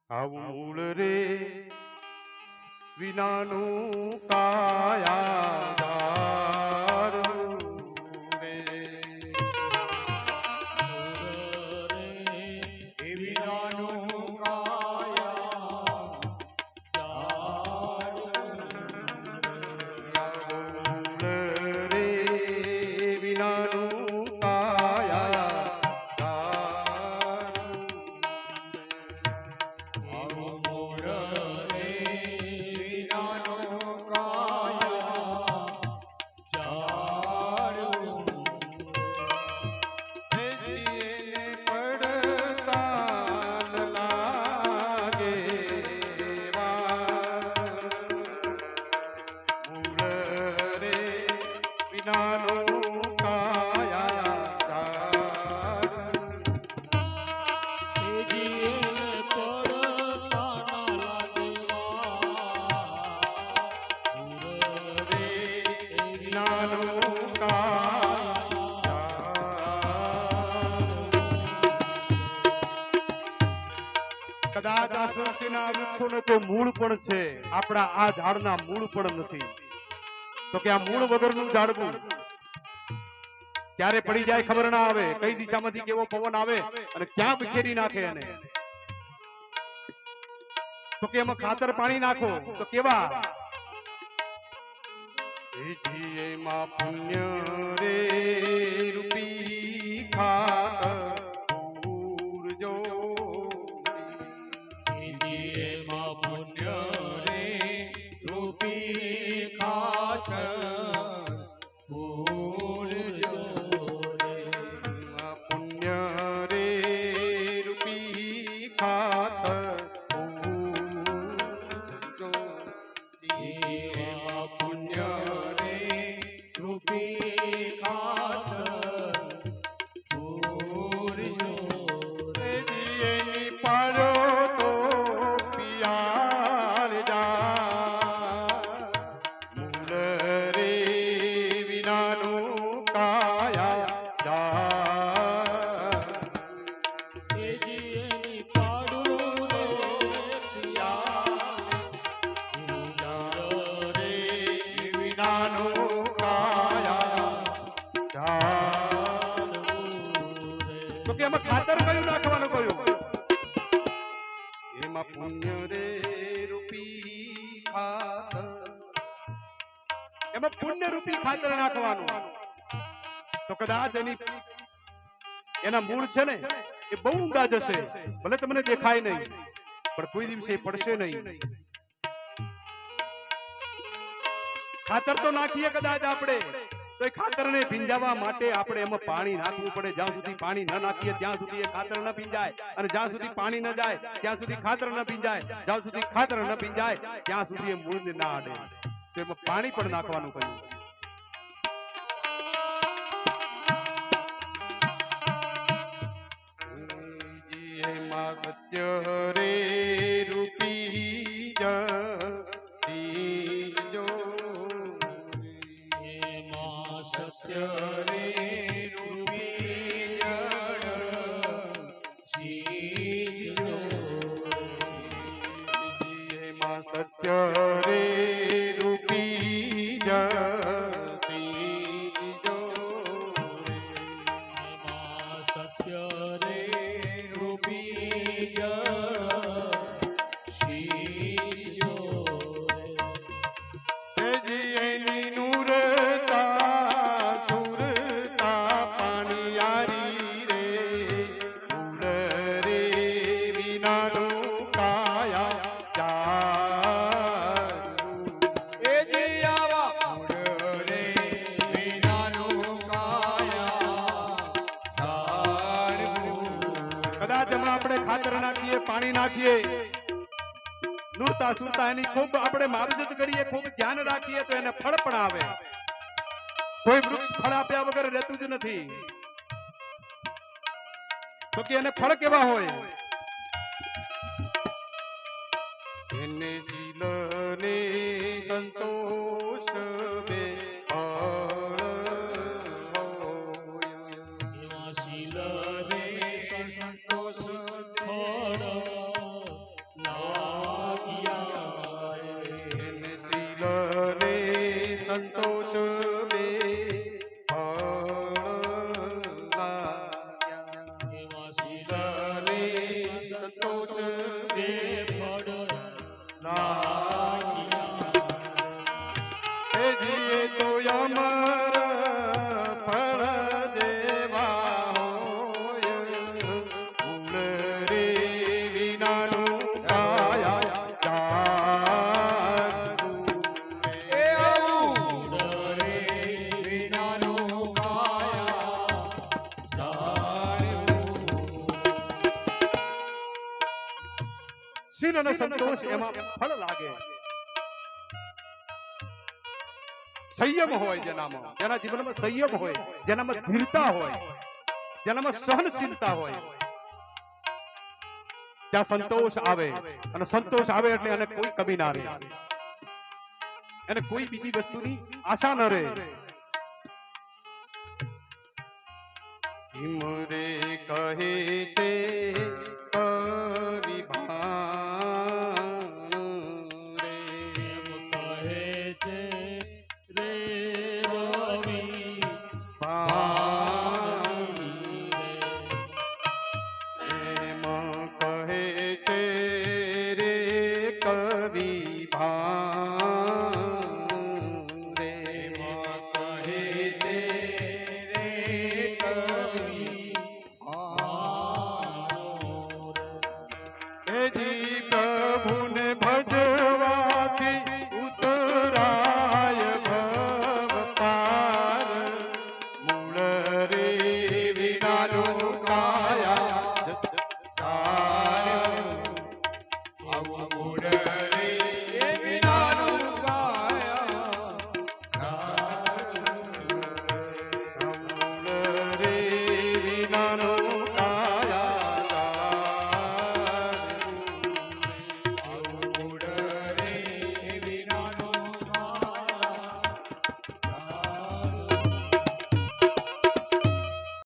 આવું મૂળ રે વિનાનું કાયા રે વિનાનું કદાચ આ સૃષ્ટિના વૃક્ષોનો તો મૂળ પણ છે, આપણા આ ઝાડના મૂળ પણ નથી, તો કે આ મૂળ વગરનું ઝાડવું ક્યારે પડી જાય ખબર ના આવે, કઈ દિશામાંથી કેવો પવન આવે અને ક્યાં વિખેરી નાખે એને. તો કે એમાં ખાતર પાણી નાખો તો કેવા એમાં પુણ્ય રે રૂપી ખાતર જો પુણ્ય રે રૂપી ખાતર પુણ્ય રે રૂપી ખાતર પુણ્ય રે રૂપી પાડો તો પિયાળ જા મૂળ રે વિનાનું કાયા જા વિનાનું કાયા જા. તો કે એમાં ખાતર કયું નાખવાનું કયું? એમાં પુણ્ય રે રૂપી ખાતર, એમાં પુણ્ય રૂપી ખાતર નાખવાનું. તો કદાચ એના મૂળ છે ને એ બહુ ઊંડા જશે, ભલે તમને દેખાય નહીં પણ કોઈ દિવસે પડશે નહીં. ખાતર તો નાખીએ કદાચ આપણે, તો એ ખાતરને ભીંજાવા માટે આપણે એમાં પાણી નાખવું પડે. જ્યાં સુધી પાણી ન નાખીએ ત્યાં સુધી એ ખાતર ન ભીંજાય, અને જ્યાં સુધી પાણી ન જાય ત્યાં સુધી ખાતર ન ભીંજાય, જ્યાં સુધી ખાતર ન ભીંજાય ત્યાં સુધી એ મૂળને ના અડે. તો એમાં પાણી પણ નાખવાનું કહ્યું. એમાં સત્ય રે રૂપી જો સત્ય રે રૂપી એમાં સત્ય રે રૂપી જો સત્ય રે રૂપી આપણે ખાતર નાખીએ, પાણી નાખીએ, નુરતા સુરતા એની ખૂબ આપણે માવજત કરીએ, ખૂબ ધ્યાન રાખીએ તો એને ફળ પણ આવે. કોઈ વૃક્ષ ફળ આપ્યા વગર રહેતું જ નથી. તો કે એને ફળ કેવા હોય? એને શીલને સંતોષ બે શીલ રે સંતોષ ફળ સંતોષ બે ફળ લાગ્યા. એવા શીલને સંતોષ બે ફળ લાગ્યા. એ જીએ તો અમર ફળ દેવા હોય. મૂળ રે વિનાનું કાયા જાગું રે. રે વિનાનું કાયા જાણ્યું. શીલ અને સંતોષ એમાં ફળ લાગે. સંયમ હોય જેનામાં, જેના જીવનમાં સંયમ હોય, જેનામાં ધીરતા હોય, જેનામાં સહનશીલતા હોય, ત્યાં સંતોષ આવે. અને સંતોષ આવે એટલે એને કોઈ કમી ના રહે, એને કોઈ બીજી વસ્તુની આશા ન રહે. હિમરે કહે છે કવિ ભાણ રે. એમ કહે છે રે રવિ ભાણી રે. એમ કહે છે રે કવિ ભાણ રે. એમાં કહે છે રે કવિ ભાણો રે. એ જી